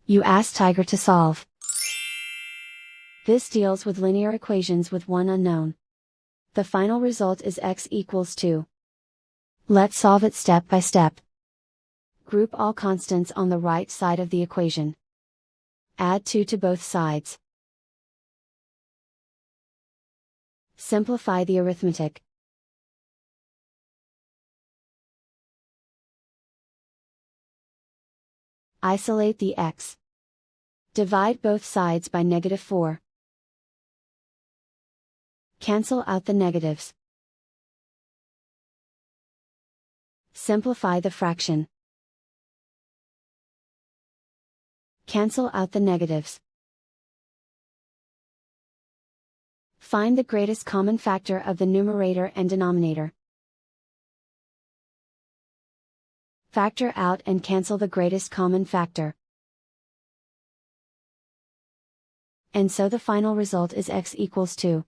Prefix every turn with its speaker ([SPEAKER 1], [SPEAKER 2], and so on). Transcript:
[SPEAKER 1] You ask Tiger to solve. This deals with linear equations with one unknown. The final result is x equals 2. Let's solve it step by step. Group all constants on the right side of the equation. Add 2 to both sides. Simplify the arithmetic. Isolate the x. Divide both sides by -4. Cancel out the negatives. Simplify the fraction. Cancel out the negatives. Find the greatest common factor of the numerator and denominator. Factor out and cancel the greatest common factor. And so the final result is x equals 2.